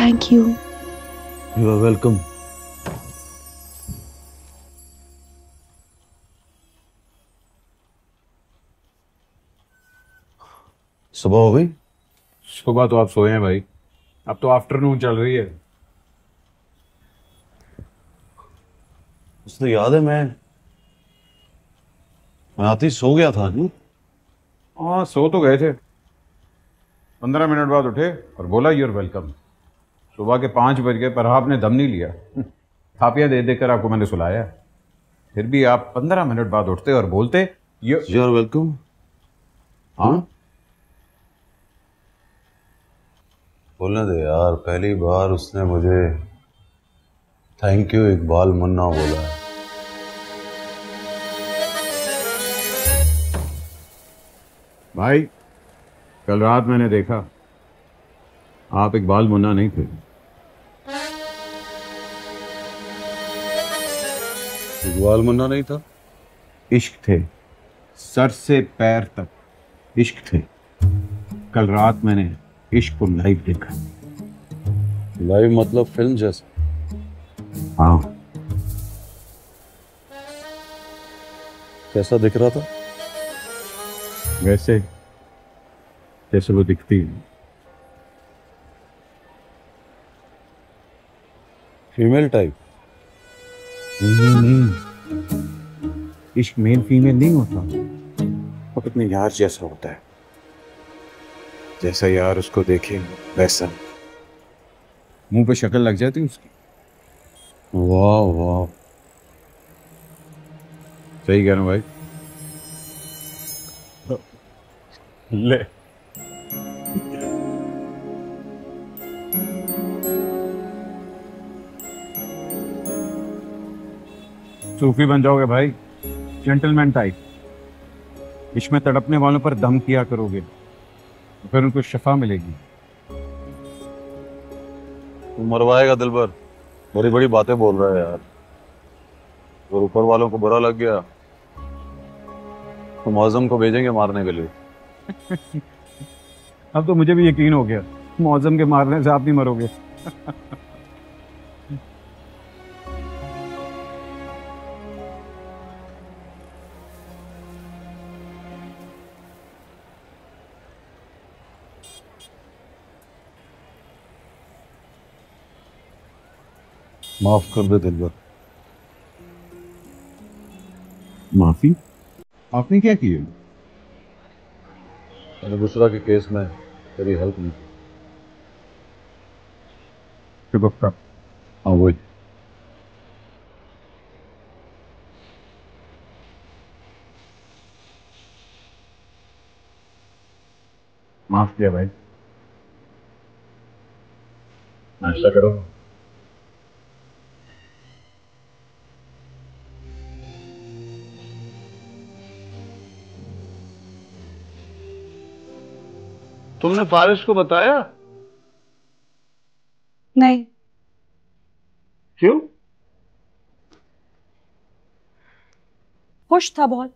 Thank you. You are welcome. सुबह हो गई? सुबह तो आप सोए हैं भाई, अब तो आफ्टरनून चल रही है। मुझे याद है मैं आते ही सो गया था। नहीं, हाँ सो तो गए थे, 15 मिनट बाद उठे और बोला यूर वेलकम। सुबह के 5 बज गए पर आपने दम नहीं लिया। थापिया दे देकर आपको मैंने सुलाया, फिर भी आप 15 मिनट बाद उठते और बोलते यू आर वेलकम। हाँ बोलने दे यार, पहली बार उसने मुझे थैंक यू इकबाल मुन्ना बोला है। भाई, कल रात मैंने देखा आप इकबाल मुन्ना नहीं थे। इकबाल मुन्ना नहीं था? इश्क थे, सर से पैर तक इश्क थे। कल रात मैंने इश्क को लाइव देखा। लाइव मतलब फिल्म जैसा? हाँ। कैसा दिख रहा था? वैसे जैसे वो दिखती है। Female type? नहीं, इश्क मेल फीमेल नहीं होता, वो अपने यार जैसा होता है। जैसा यार उसको देखे वैसा, मुंह पे शक्ल लग जाती उसकी। वाह वाह, सही कह रहा हूं भाई। ले सूफी बन जाओगे भाई, जेंटलमैन टाइप। इश्क में तड़पने वालों पर दम किया करोगे तो फिर उनको शफा मिलेगी। तू मरवाएगा दिलबर, बड़ी बड़ी बातें बोल रहा है यार। और ऊपर वालों को बुरा लग गया तो मौजम को भेजेंगे मारने के लिए। अब तो मुझे भी यकीन हो गया, मौजम के मारने से आप नहीं मरोगे। माफ कर दे दिलबर। माफी? आपने क्या किया? मैंने बुशरा के केस में तेरी हेल्प नहीं की। शुक्र। हाँ वही। माफ किया भाई। नाश्ता करो। तुमने फारिस को बताया? नहीं। क्यों? खुश था बहुत,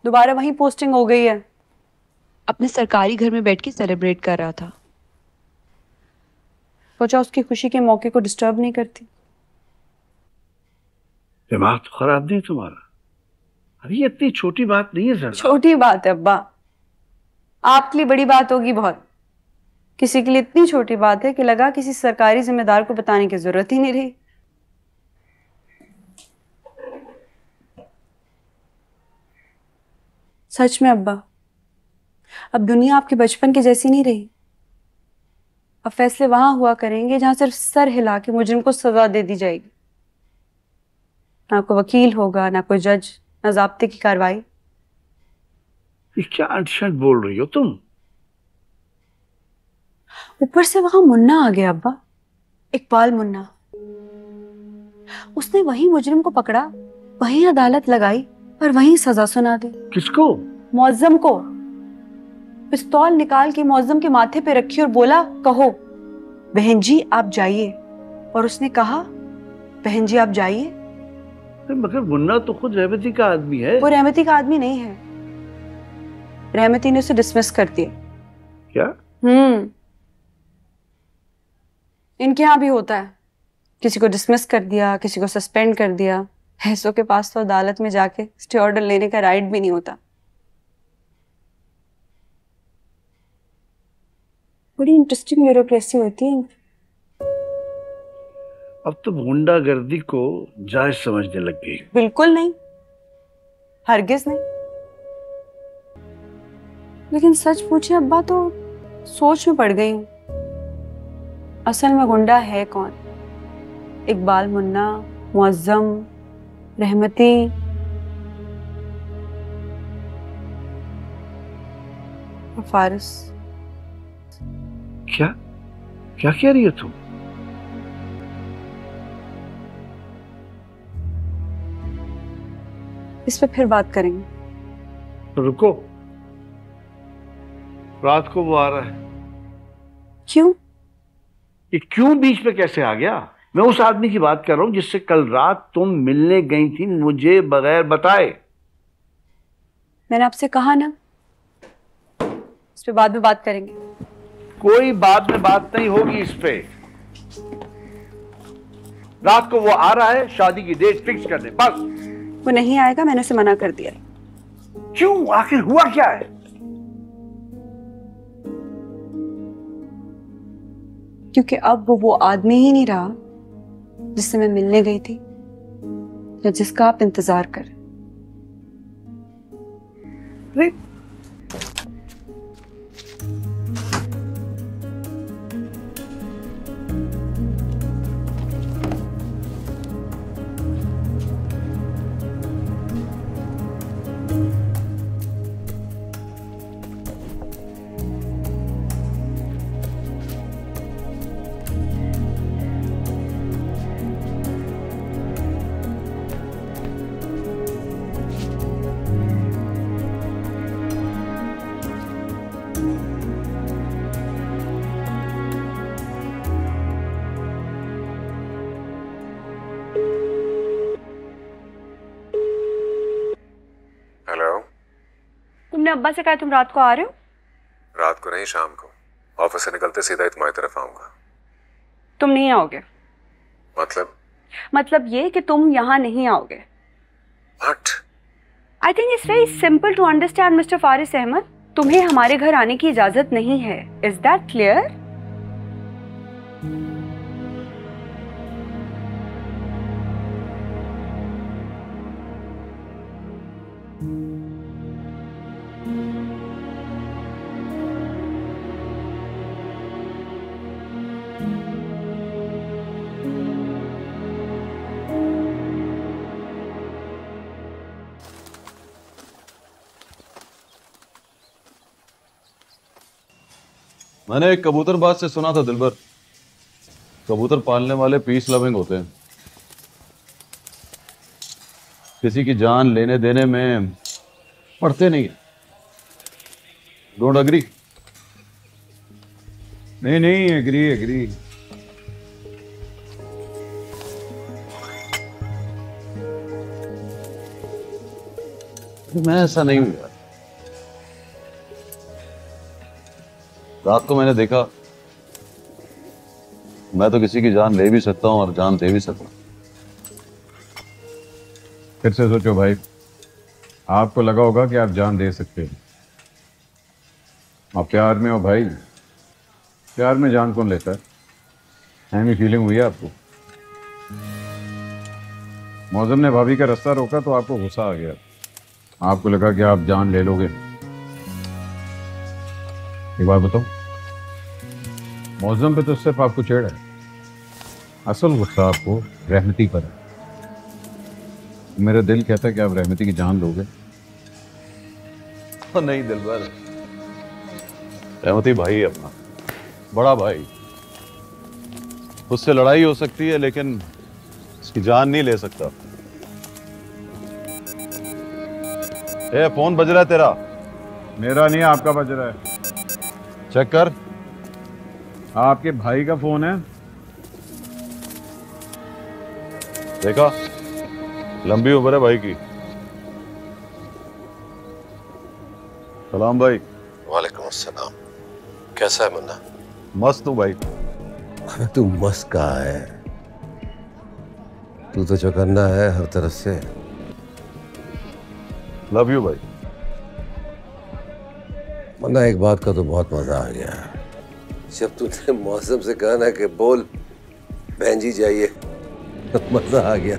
दोबारा वहीं पोस्टिंग हो गई है। अपने सरकारी घर में बैठ के सेलिब्रेट कर रहा था। सोचा उसकी खुशी के मौके को डिस्टर्ब नहीं करती। दिमाग तो खराब नहीं तुम्हारा? अरे ये इतनी छोटी बात नहीं है सर। छोटी बात है अब्बा, आपके लिए बड़ी बात होगी बहुत। किसी के लिए इतनी छोटी बात है कि लगा किसी सरकारी जिम्मेदार को बताने की जरूरत ही नहीं रही। सच में अब्बा, अब दुनिया आपके बचपन की जैसी नहीं रही। अब फैसले वहां हुआ करेंगे जहां सिर्फ सर हिला के मुजरिम को सजा दे दी जाएगी। ना कोई वकील होगा, ना कोई जज, ना ज़ाब्ते की कार्रवाई। ये क्या अटशट बोल रही हो तुम? ऊपर से वहां मुन्ना आ गया अब्बा, इकबाल मुन्ना। उसने वहीं मुजरिम को पकड़ा, वहीं अदालत लगाई और वहीं सजा सुना दी। किसको? मौजम को। पिस्तौल निकाल के मौजम के माथे पे रखी और बोला, कहो बहन जी आप जाइए। और उसने कहा, बहन जी आप जाइए। मगर मुन्ना तो खुद रहमती का आदमी है। वो रहमती का आदमी नहीं है, रहमती ने उसे डिसमिस कर दिया। क्या? इनके यहाँ भी होता है, किसी को डिसमिस कर दिया, किसी को सस्पेंड कर दिया। ऐसों के पास तो अदालत में जाके स्टे ऑर्डर लेने का राइट भी नहीं होता। बड़ी इंटरेस्टिंग ब्यूरोक्रेसी होती है। अब तो गुंडागर्दी को जायज समझने लग गई। बिल्कुल नहीं, हरगिज नहीं। लेकिन सच पूछे अब्बा तो सोच में पड़ गई हूँ, असल में गुंडा है कौन? इकबाल मुन्ना, मुअज्जम, रहमती, और फारिस। क्या क्या कह रही हो तुम? इस पे फिर बात करेंगे। तो रुको, रात को वो आ रहा है। क्यों? ये क्यों बीच में कैसे आ गया? मैं उस आदमी की बात कर रहा हूं जिससे कल रात तुम मिलने गई थी मुझे बगैर बताए। मैंने आपसे कहा ना, इस पे बाद में बात करेंगे। कोई बाद में बात नहीं होगी इस पे। रात को वो आ रहा है, शादी की डेट फिक्स कर दे बस। वो नहीं आएगा, मैंने उसे मना कर दिया। क्यों? आखिर हुआ क्या है? क्योंकि अब वो आदमी ही नहीं रहा जिससे मैं मिलने गई थी या जिसका आप इंतजार कर। नहीं, तुमने अब्बा से कहा तुम रात को आ रहे हो? रात को नहीं, शाम को। ऑफिस से निकलते सीधा ही तुम्हारी तरफ आऊंगा। तुम नहीं आओगे? मतलब ये कि तुम यहाँ नहीं आओगे। What? I think it's very simple to understand mister Faris Ahmed. तुम्हें हमारे घर आने की इजाजत नहीं है। Is that clear? मैंने एक कबूतरबाज से सुना था दिलबर, कबूतर पालने वाले पीस लविंग होते हैं। किसी की जान लेने देने में पड़ते नहीं। Don't agree? नहीं नहीं, एग्री एग्री। मैं ऐसा नहीं हूं यार। रात को मैंने देखा, मैं तो किसी की जान ले भी सकता हूं और जान दे भी सकता हूं। फिर से सोचो भाई, आपको लगा होगा कि आप जान दे सकते हैं। आप प्यार में हो भाई, प्यार में जान कौन लेता है? ऐसी फीलिंग हुई है आपको? मौजम ने भाभी का रास्ता रोका तो आपको गुस्सा आ गया, आपको लगा कि आप जान ले लोगे। एक बार बताओ, मौजम पे तो सिर्फ आपको चिढ़ है, असल गुस्सा आपको रहमती पर है। मेरा दिल कहता है कि आप रहमती की जान लोगे। नहीं दिलबर, रहमती भाई है अपना, बड़ा भाई। उससे लड़ाई हो सकती है लेकिन उसकी जान नहीं ले सकता। ए, फोन बज रहा है तेरा। मेरा नहीं, आपका बज रहा है। चेक कर। आपके भाई का फोन है। देखा, लंबी उम्र है भाई की। सलाम भाई। वालेकुम अस्सलाम। कैसा है मुन्ना? मस्त हूँ भाई। अबे तू मस्त कहाँ है? तू तो चौकन्ना है हर तरफ से। लव यू भाई। वरना एक बात का तो बहुत मजा आ गया जब तूने मौसम से कहा ना कि बोल बहन जी जाइए, तो मजा आ गया।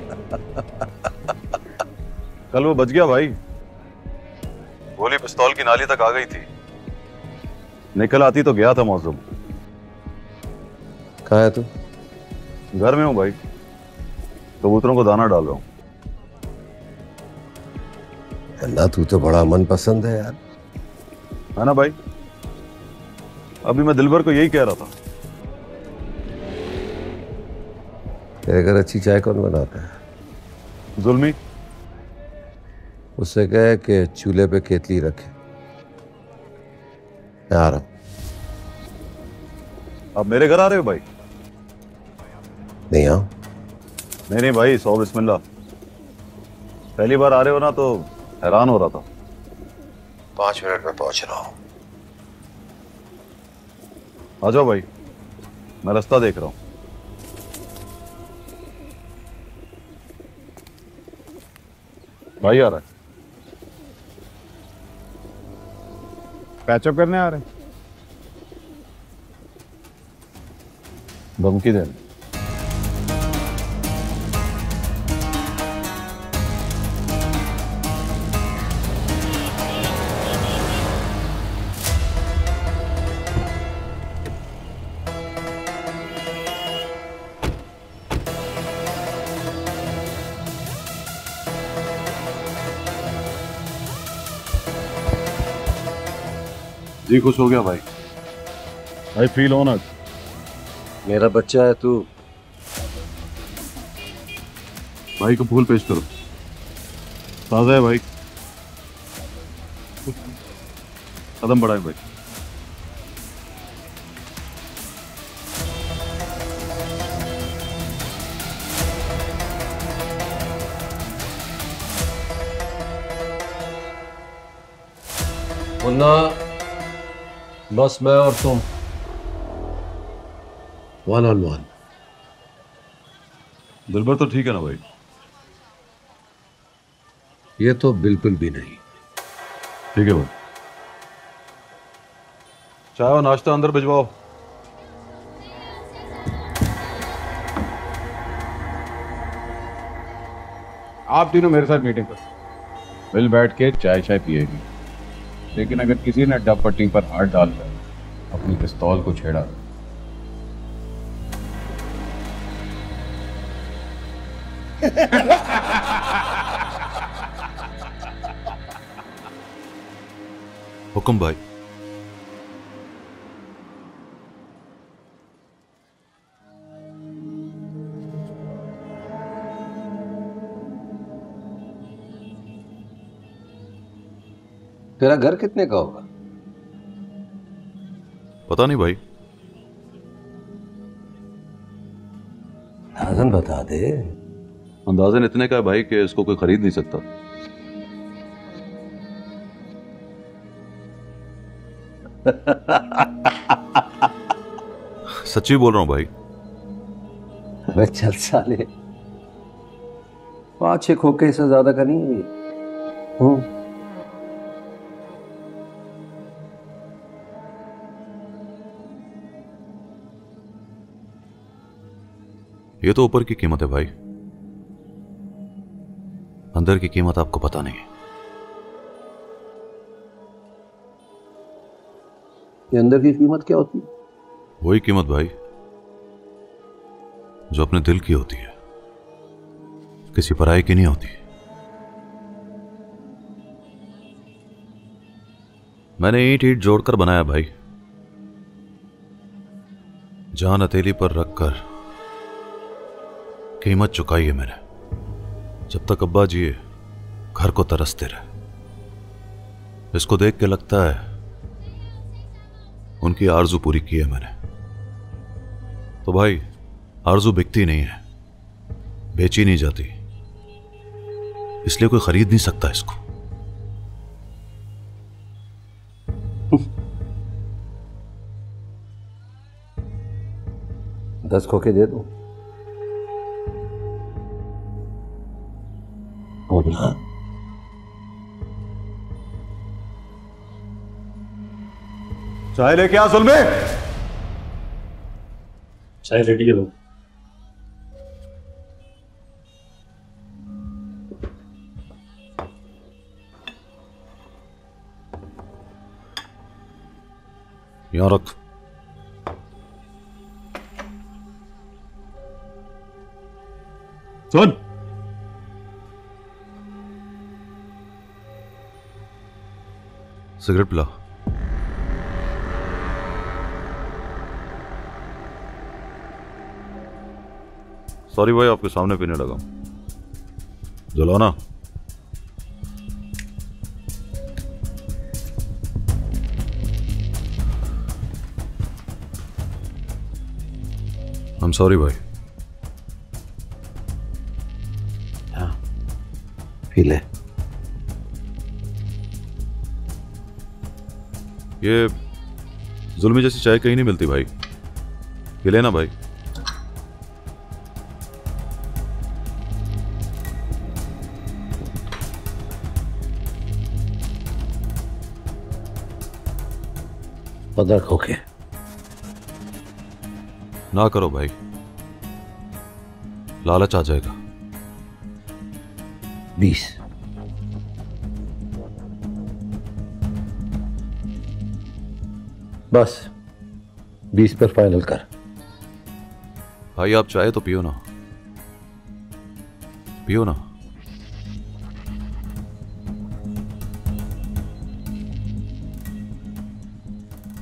कल वो बच गया भाई, गोली पिस्तौल की नाली तक आ गई थी। निकल आती तो गया था मौसम। कहाँ है तू? घर में हूँ भाई, कबूतरों को दाना डाल रहा हूँ। ना तू तो बड़ा मनपसंद है यार। है ना भाई? अभी मैं दिलबर को यही कह रहा था। तेरे घर अच्छी चाय कौन बनाता है? जुल्मी। उससे कहे कि चूल्हे पे केतली रखे। मैं आ रहा हूं। आप मेरे घर आ रहे हो भाई? नहीं आओ? नहीं भाई, 100 बिस्मिल्लाह। पहली बार आ रहे हो ना तो हैरान हो रहा था। 5 मिनट में पहुंच रहा हूं। आ जाओ भाई, मैं रास्ता देख रहा हूँ। भाई आ रहा है। पैचअप करने आ रहे हैं? धमकी देने। जी खुश हो गया भाई। I feel honoured. मेरा बच्चा है तू। भाई को फूल पेश करो। ताजा है भाई, कदम बढ़ाए भाई। मुन्ना, बस मैं और तुम 1-on-1। दिलबर तो ठीक है ना भाई? ये तो बिल्कुल भी नहीं। ठीक है भाई। चाय और नाश्ता अंदर भिजवाओ। आप तीनों मेरे साथ मीटिंग करो, मिल बैठ के चाय चाय पिएगी। लेकिन अगर किसी ने डब पट्टी पर हाथ डालकर अपनी पिस्तौल को छेड़ा हुक्म भाई। तेरा घर कितने का होगा? पता नहीं भाई। अंदाजन बता दे। अंदाजन इतने का है भाई कि इसको कोई खरीद नहीं सकता। सच्ची बोल रहा हूं भाई। अबे चल साले, 5-6 खोखे से ज्यादा का नहीं है। ये तो ऊपर की कीमत है भाई, अंदर की कीमत आपको पता नहीं है। ये अंदर की कीमत क्या होती है? वही कीमत भाई जो अपने दिल की होती है, किसी पराई की नहीं होती। मैंने ईंट ईंट जोड़कर बनाया भाई, जान हथेली पर रखकर कीमत चुकाई है मैंने। जब तक अब्बा जिए घर को तरसते रहे। इसको देख के लगता है उनकी आरजू पूरी की है मैंने। तो भाई आरजू बिकती नहीं है, बेची नहीं जाती, इसलिए कोई खरीद नहीं सकता इसको। 10 खोखे दे दूं? बोलना। चाय लेके आ सुलमे। चाय रेडी करो। यहां रख। सुन, सिगरेट पिला। सॉरी भाई, आपके सामने पीने लगा। जलाओ ना। I'm sorry भाई। हाँ, पी ले। ये जुल्मी जैसी चाय कहीं नहीं मिलती भाई, पी लेना भाई। पंद्रह खोखे। ना करो भाई, लालच आ जाएगा। 20। बस 20 पर फाइनल कर। भाई आप चाय तो पियो ना, पियो ना।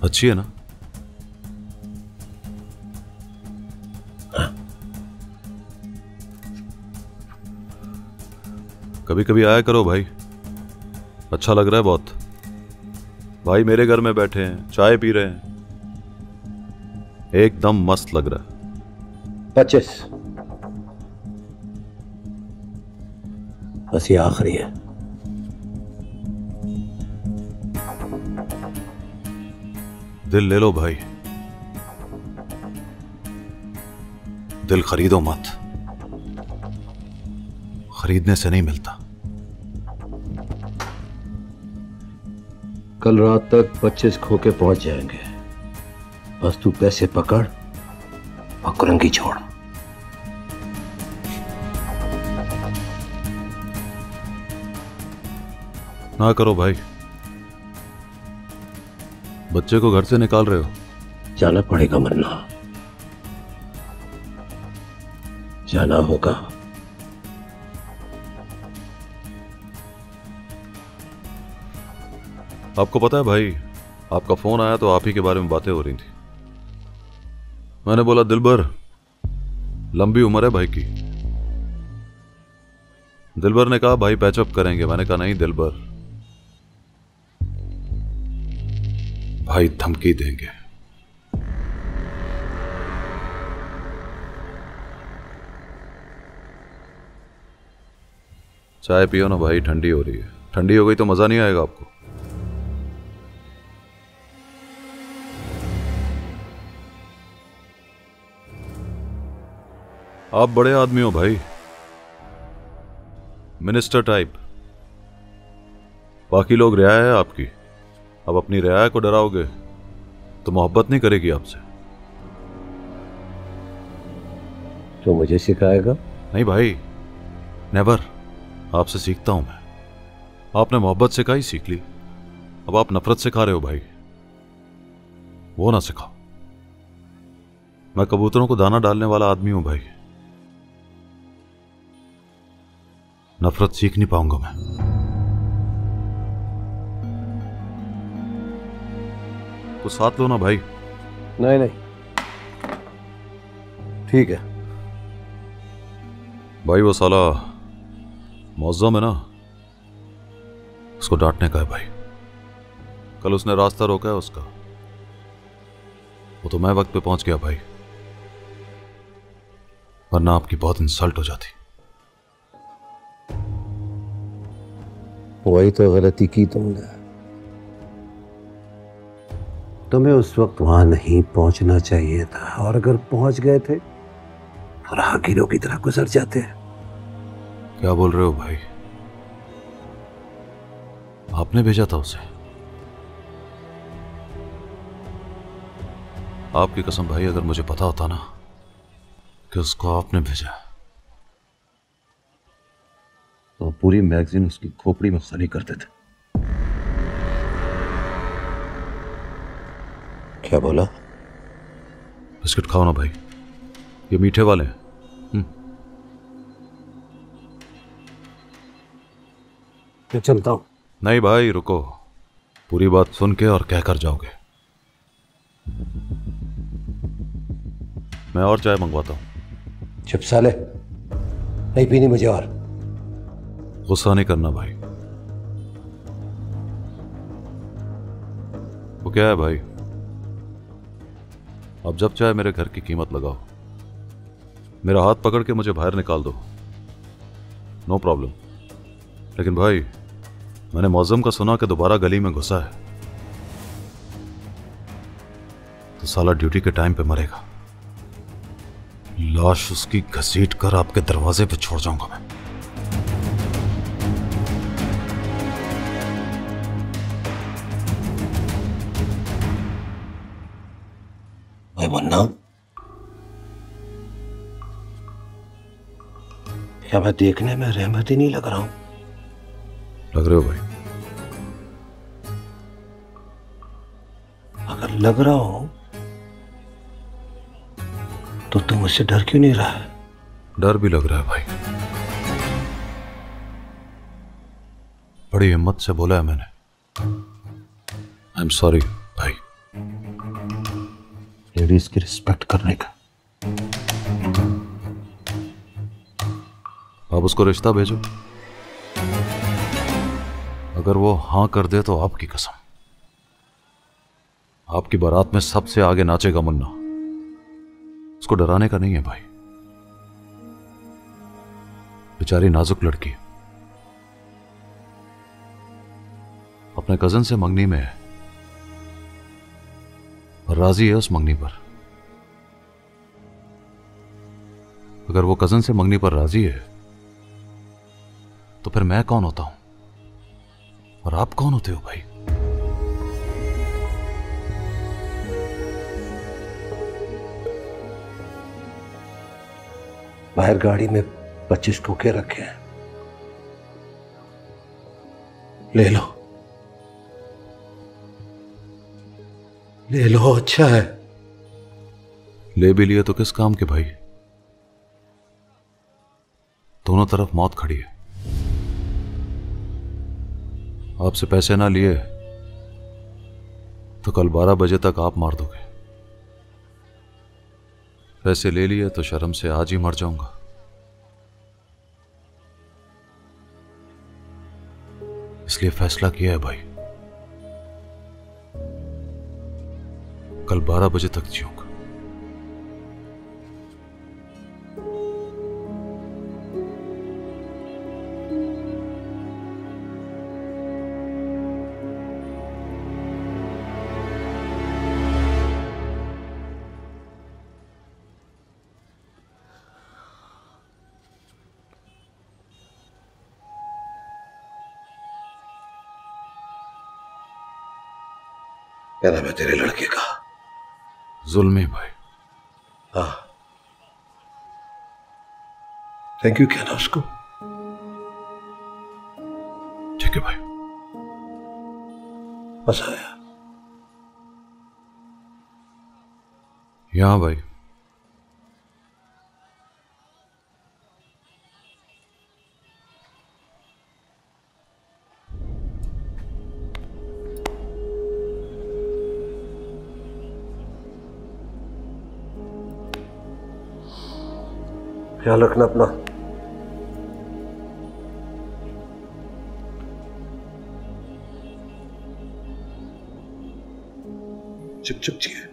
अच्छी है ना? कभी कभी आया करो भाई, अच्छा लग रहा है बहुत। भाई मेरे घर में बैठे हैं, चाय पी रहे हैं, एकदम मस्त लग रहा है। 25। बस ये आखिरी है। दिल ले लो भाई, दिल खरीदो मत, खरीदने से नहीं मिलता। कल रात तक 25 खोखे पहुंच जाएंगे। बस तू पैसे पकड़ और कुरंगी छोड़। ना करो भाई, बच्चे को घर से निकाल रहे हो। जाना पड़ेगा मरना, जाना होगा। आपको पता है भाई, आपका फोन आया तो आप ही के बारे में बातें हो रही थी। मैंने बोला दिलबर, लंबी उम्र है भाई की। दिलबर ने कहा भाई पैचअप करेंगे। मैंने कहा नहीं दिलबर, भाई धमकी देंगे। चाय पियो ना भाई, ठंडी हो रही है। ठंडी हो गई तो मजा नहीं आएगा आपको। आप बड़े आदमी हो भाई, मिनिस्टर टाइप। बाकी लोग रियाया है आपकी, अब अपनी रियाया को डराओगे तो मोहब्बत नहीं करेगी आपसे। तो मुझे सिखाएगा? नहीं भाई, नेवर। आपसे सीखता हूं मैं। आपने मोहब्बत सिखाई, सीख ली। अब आप नफरत सिखा रहे हो भाई, वो ना सिखाओ। मैं कबूतरों को दाना डालने वाला आदमी हूं भाई, नफरत सीख नहीं पाऊंगा मैं। तो साथ लो ना भाई। नहीं नहीं, ठीक है। भाई वो साला मौज़म है ना, उसको डांटने का है भाई। कल उसने रास्ता रोका है उसका, वो तो मैं वक्त पे पहुंच गया भाई, वरना आपकी बहुत इंसल्ट हो जाती। वही तो गलती की तुमने। तुम्हें उस वक्त वहां नहीं पहुंचना चाहिए था, और अगर पहुंच गए थे तो राहगीरों की तरह गुजर जाते। क्या बोल रहे हो भाई? आपने भेजा था उसे? आपकी कसम भाई, अगर मुझे पता होता ना कि उसको आपने भेजा तो पूरी मैगजीन उसकी खोपड़ी में खाली करते थे। क्या बोला? बिस्किट खाओ ना भाई, ये मीठे वाले हैं। मैं चलता हूं। नहीं भाई रुको, पूरी बात सुन के और कहकर जाओगे। मैं और चाय मंगवाता हूं। चुप साले, नहीं पीनी मुझे। और गुस्सा नहीं करना भाई। वो क्या है भाई, अब जब चाहे मेरे घर की कीमत लगाओ, मेरा हाथ पकड़ के मुझे बाहर निकाल दो, नो प्रॉब्लम। लेकिन भाई मैंने मौजम का सुना कि दोबारा गली में घुसा है तो साला ड्यूटी के टाइम पे मरेगा। लाश उसकी घसीट कर आपके दरवाजे पे छोड़ जाऊंगा मैं। भाई मुन्ना, क्या मैं देखने में रहमत ही नहीं लग रहा हूं? लग रहे हो भाई। अगर लग रहा हो तो तुम मुझसे डर क्यों नहीं रहा है? डर भी लग रहा है भाई, बड़ी हिम्मत से बोला है मैंने। आई एम सॉरी भाई। लेडीज की रिस्पेक्ट करने का। आप उसको रिश्ता भेजो, अगर वो हां कर दे तो आपकी कसम, आपकी बारात में सबसे आगे नाचेगा मुन्ना। उसको डराने का नहीं है भाई, बेचारी नाजुक लड़की है, अपने कजन से मंगनी में है और राजी है उस मंगनी पर। अगर वो कजन से मंगनी पर राजी है तो फिर मैं कौन होता हूं और आप कौन होते हो भाई? बाहर गाड़ी में 25 खोखे रखे हैं, ले लो, ले लो। अच्छा है। ले भी लिए तो किस काम के भाई? दोनों तरफ मौत खड़ी है। आपसे पैसे ना लिए तो कल 12 बजे तक आप मार दोगे, पैसे ले लिए तो शर्म से आज ही मर जाऊंगा। इसलिए फैसला किया है भाई, कल 12 बजे तक जीऊंगा। क्या नाम है तेरे लड़के का? जुल्मी भाई। हाँ, थैंक यू कहना उसको। ठीक है भाई। मजा आया। यहां भाई। ख्याल रखना अपना। चुप चुप जिए।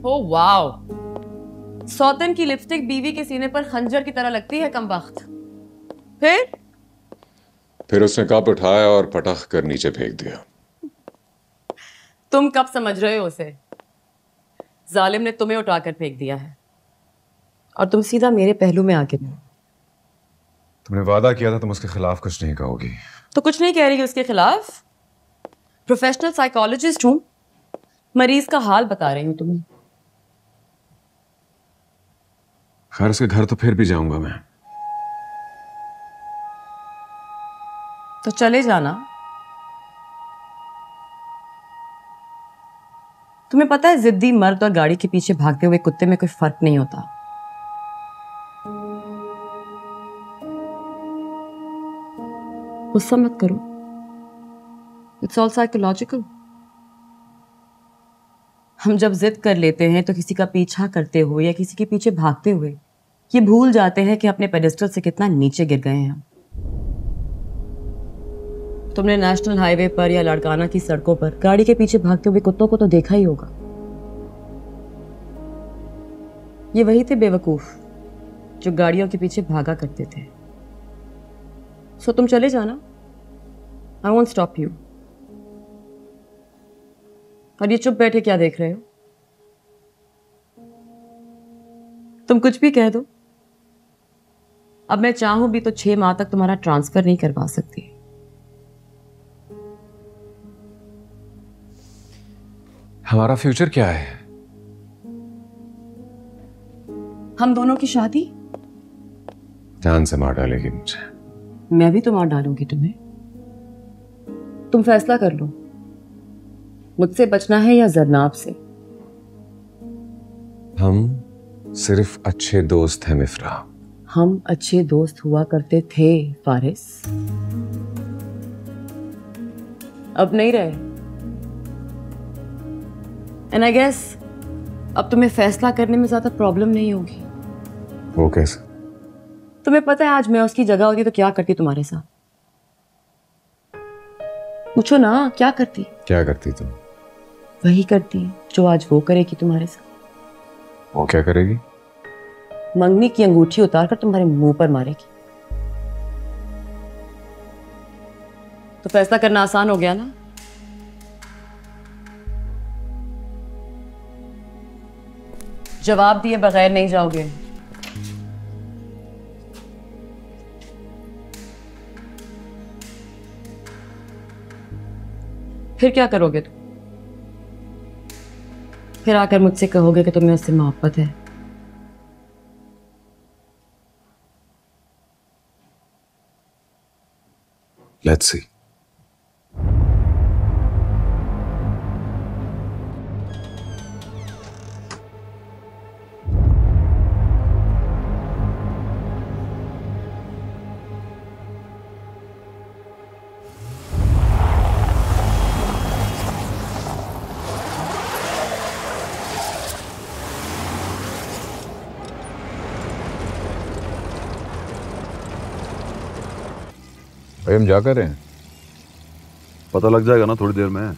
ओह वाओ, सौतन की लिपस्टिक बीवी के सीने पर खंजर की तरह लगती है कमबख्त। फिर उसने कप उठाया और पटक कर नीचे फेंक दिया। तुम कब समझ रहे हो उसे? जालिम ने तुम्हें उठाकर फेंक दिया है और तुम सीधा मेरे पहलू में आके गिरे। तुमने वादा किया था तुम उसके खिलाफ कुछ नहीं कहोगी। तो कुछ नहीं कह रही उसके खिलाफ। प्रोफेशनल साइकोलॉजिस्ट हूं, मरीज का हाल बता रही हूं तुम्हें। खैर उसके घर तो फिर भी जाऊंगा मैं। तो चले जाना। तुम्हें पता है जिद्दी मर्द और गाड़ी के पीछे भागते हुए कुत्ते में कोई फर्क नहीं होता। गुस्सा मत करो, इट्स ऑल साइकोलॉजिकल। हम जब जिद कर लेते हैं तो किसी का पीछा करते हुए या किसी के पीछे भागते हुए ये भूल जाते हैं कि अपने पेडेस्टल से कितना नीचे गिर गए हैं हम। तुमने नेशनल हाईवे पर या लड़काना की सड़कों पर गाड़ी के पीछे भागते हुए कुत्तों को तो देखा ही होगा। ये वही थे बेवकूफ जो गाड़ियों के पीछे भागा करते थे। सो तुम चले जाना, आई वोंट स्टॉप यू। और ये चुप बैठे क्या देख रहे हो? तुम कुछ भी कह दो, अब मैं चाहूं भी तो 6 माह तक तुम्हारा ट्रांसफर नहीं करवा सकती। हमारा फ्यूचर क्या है? हम दोनों की शादी। जान से मार डालेगी मुझे। मैं भी तो मार डालूंगी तुम्हें। तुम फैसला कर लो, मुझसे बचना है या जरनाब से। हम सिर्फ अच्छे दोस्त हैं मिफ्रा। हम अच्छे दोस्त हुआ करते थे फारिस, अब नहीं रहे। एंड आई गेस अब तुम्हें फैसला करने में ज्यादा प्रॉब्लम नहीं होगी। वो कैसे? तुम्हें पता है आज मैं उसकी जगह होती तो क्या करती तुम्हारे साथ? पूछो ना, क्या करती? क्या करती तुम? वही करती जो आज वो करेगी तुम्हारे साथ। वो क्या करेगी? मंगनी की अंगूठी उतारकर तुम्हारे मुंह पर मारेगी। तो फैसला करना आसान हो गया ना? जवाब दिए बगैर नहीं जाओगे। फिर क्या करोगे तुम? फिर आकर मुझसे कहोगे कि तुम्हें उससे मोहब्बत है। Let's see. भाई हम जा कर रहे हैं। पता लग जाएगा ना थोड़ी देर में।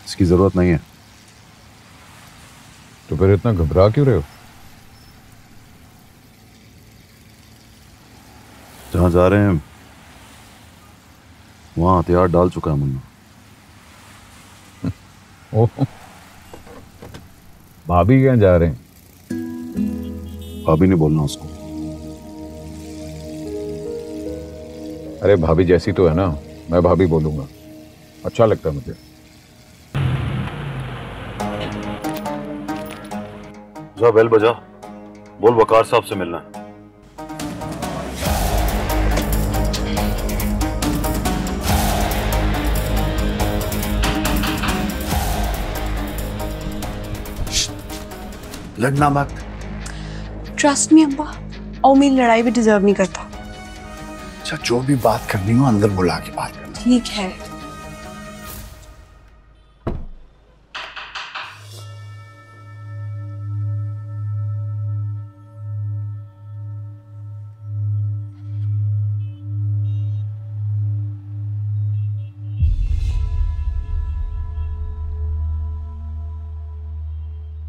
इसकी जरूरत नहीं है। तो फिर इतना घबरा क्यों रहे हो? जहां जा रहे हैं वहां हथियार डाल चुका है मुन्ना। ओह, भाभी कहाँ जा रहे हैं? भाभी नहीं बोलना उसको। अरे भाभी जैसी तो है ना, मैं भाभी बोलूंगा, अच्छा लगता है मुझे। जा बेल बजा, बोल वकार साहब से मिलना है। लड़ना मत। ट्रस्ट मी अम्मा, और मेरी लड़ाई भी डिजर्व नहीं करता। अच्छा, जो भी बात करनी हो अंदर बुला के बात करना। ठीक है।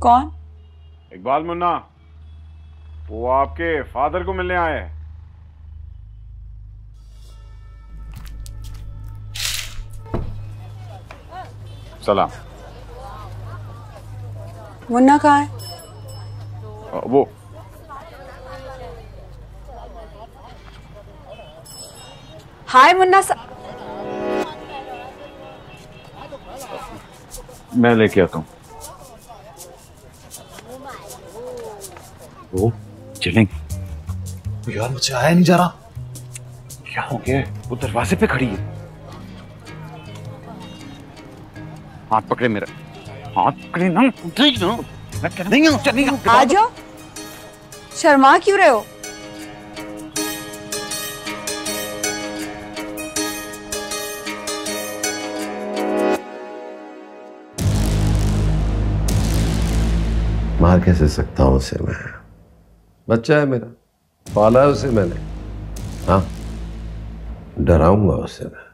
कौन? इकबाल मुन्ना, वो आपके फादर को मिलने आए हैं। सलाम। मुन्ना कहाँ है? वो हाय मुन्ना मैं लेके आता हूँ। वो चलेंगे। यार मुझे आया नहीं जा रहा। क्या हो गया? वो दरवाजे पे खड़ी है। हाथ पकड़े मेरा, हाथ पकड़े ना। ठीक ना, मैं कह नहीं हूँ। चलेगा। आ जाओ, शर्मा क्यों रहे हो? मार कैसे सकता हूं उसे मैं? बच्चा है मेरा, पाला है उसे मैंने। हाँ, डराऊंगा उसे मैं।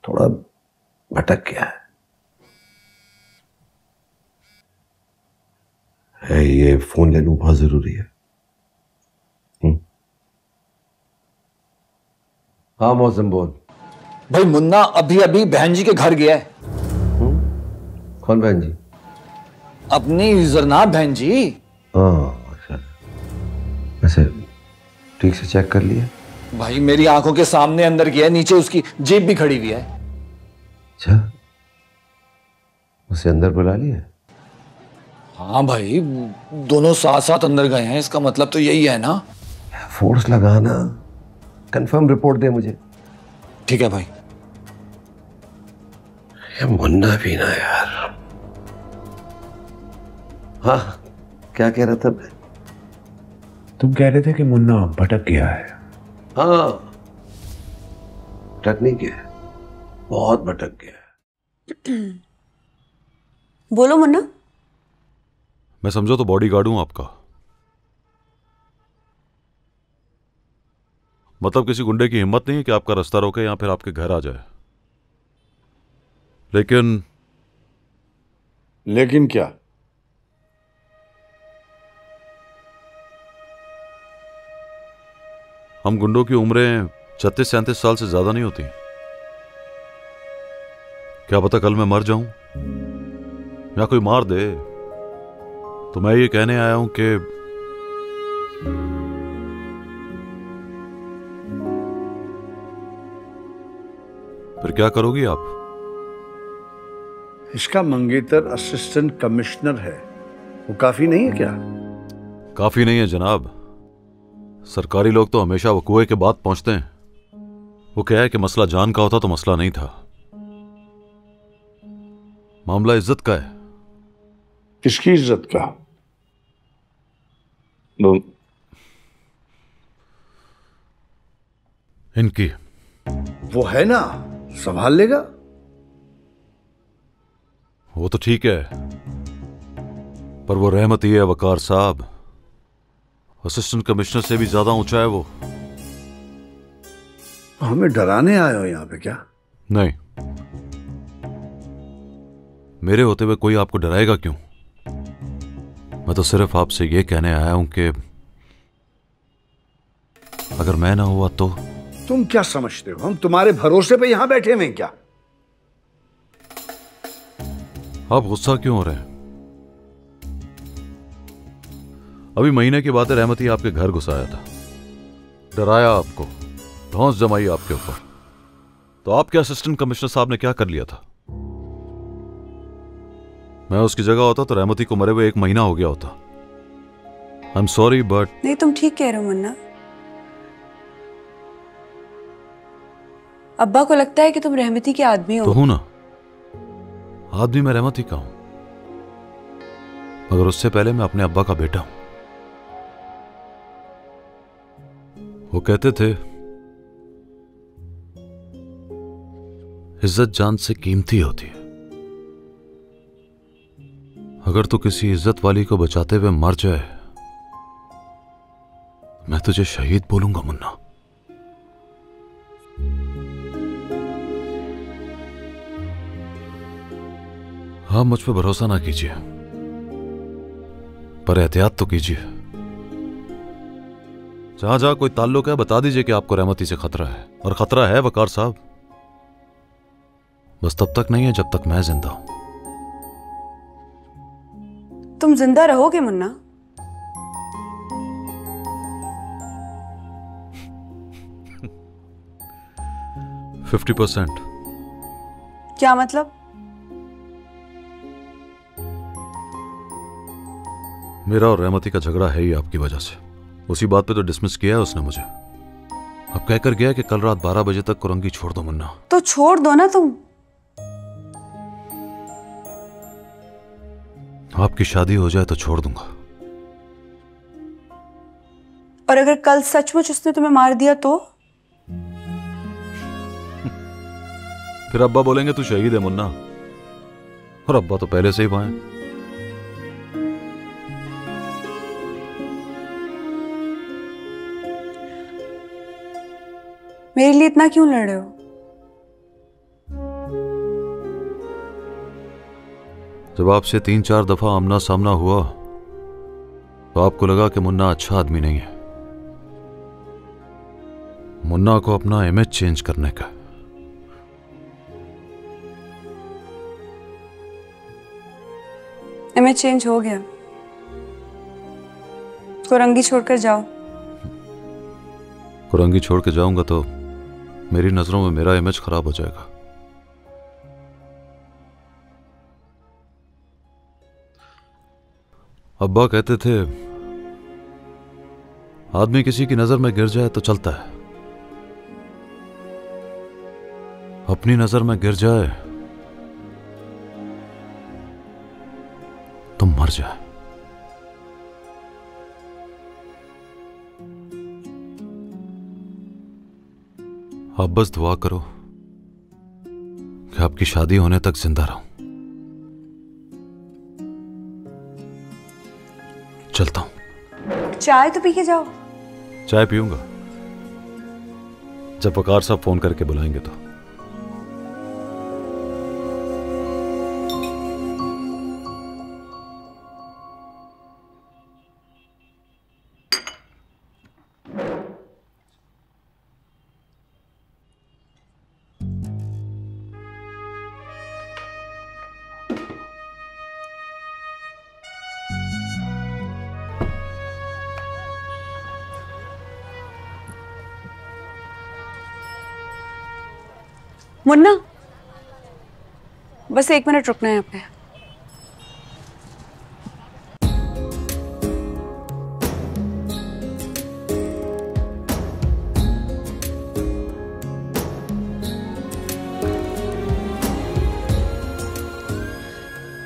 थोड़ा भटक गया है। ये फोन ले लूं, बहुत जरूरी है। हाँ मौसम बोल। भाई मुन्ना अभी अभी बहन जी के घर गया है। कौन बहन जी? अपनी जरना बहन जी। हाँ अच्छा, वैसे ठीक से चेक कर लिया? भाई मेरी आंखों के सामने अंदर गया है, नीचे उसकी जेब भी खड़ी हुई है। अच्छा, उसे अंदर बुला लिया? हाँ भाई, दोनों साथ साथ अंदर गए हैं, इसका मतलब तो यही है ना। फोर्स लगाना, कंफर्म रिपोर्ट दे मुझे। ठीक है भाई। ये मुन्ना भी ना यार। हाँ, क्या कह रहा था मैं? तुम कह रहे थे कि मुन्ना भटक गया है। हाँ, भटक नहीं गया, बहुत भटक गया। बोलो मुन्ना। मैं समझो तो बॉडीगार्ड हूं आपका। मतलब किसी गुंडे की हिम्मत नहीं है कि आपका रास्ता रोके या फिर आपके घर आ जाए। लेकिन क्या? हम गुंडों की उम्रें 36-37 साल से ज्यादा नहीं होती। क्या पता कल मैं मर जाऊं या कोई मार दे। तो मैं ये कहने आया हूं कि फिर क्या करोगी आप? इसका मंगेतर असिस्टेंट कमिश्नर है, वो काफी नहीं है क्या? काफी नहीं है जनाब। सरकारी लोग तो हमेशा वकूए के बाद पहुंचते हैं। वो क्या है कि मसला जान का होता तो मसला नहीं था। मामला इज्जत का है। किसकी इज्जत का? इनकी। वो है ना, संभाल लेगा। वो तो ठीक है, पर वो रहमती है वकार साहब। असिस्टेंट कमिश्नर से भी ज्यादा ऊंचा है वो। हमें डराने आए हो यहां पे क्या? नहीं, मेरे होते हुए कोई आपको डराएगा क्यों? मैं तो सिर्फ आपसे यह कहने आया हूं कि अगर मैं ना हुआ तो। तुम क्या समझते हो हम तुम्हारे भरोसे पे यहां बैठे हुए हैं क्या? आप गुस्सा क्यों हो रहे हैं? अभी महीने की बात है, रहमती आपके घर घुसाया था, डराया आपको, धौंस जमाई आपके ऊपर। तो आपके असिस्टेंट कमिश्नर साहब ने क्या कर लिया था? मैं उसकी जगह होता तो रहमती को मरे हुए 1 महीना हो गया होता। I am sorry but. नहीं, तुम ठीक कह रहे हो मुन्ना। अब्बा को लगता है कि तुम रहमती के आदमी हो। तो हूं ना, आदमी मैं रहमती का हूं, मगर उससे पहले मैं अपने अब्बा का बेटा हूं। वो कहते थे इज्जत जान से कीमती होती है। अगर तू किसी इज्जत वाली को बचाते हुए मर जाए, मैं तुझे शहीद बोलूंगा मुन्ना। आप मुझ पे भरोसा ना कीजिए, पर एहतियात तो कीजिए। जहां जहां कोई ताल्लुक है बता दीजिए कि आपको रहमती से खतरा है, और खतरा है वकार साहब, बस तब तक नहीं है जब तक मैं जिंदा हूं। तुम जिंदा रहोगे मुन्ना? %50। क्या मतलब? मेरा और रहमती का झगड़ा है ही आपकी वजह से। उसी बात पे तो डिसमिस किया है उसने मुझे। अब कहकर गया कि कल रात 12 बजे तक कुरंगी छोड़ दो मुन्ना। तो छोड़ दो ना तुम। आपकी शादी हो जाए तो छोड़ दूंगा। और अगर कल सचमुच उसने तुम्हें मार दिया तो? फिर अब्बा बोलेंगे तू शहीद है मुन्ना, और अब्बा तो पहले से ही वहां हैं। मेरे लिए इतना क्यों लड़ रहे हो? जब आपसे 3-4 दफा आमना सामना हुआ तो आपको लगा कि मुन्ना अच्छा आदमी नहीं है। मुन्ना को अपना इमेज चेंज करने का। इमेज चेंज हो गया, कुरंगी छोड़कर जाओ। कुरंगी छोड़ के जाऊंगा तो मेरी नजरों में मेरा इमेज खराब हो जाएगा। अब्बा कहते थे आदमी किसी की नजर में गिर जाए तो चलता है, अपनी नजर में गिर जाए तो मर जाए। आप बस दुआ करो कि आपकी शादी होने तक जिंदा रहूं। चलता हूं। चाय तो पी के जाओ। चाय पीऊंगा जब वकार साहब फोन करके बुलाएंगे तो। मुन्ना, बस 1 मिनट रुकना है यहाँ पे।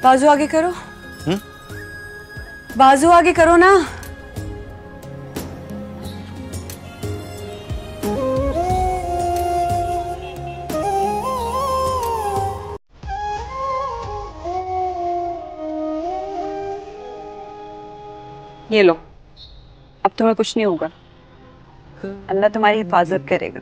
बाजू आगे करो। बाजू आगे करो ना। ये लो, अब तुम्हें कुछ नहीं होगा। अल्लाह तुम्हारी हिफाजत करेगा।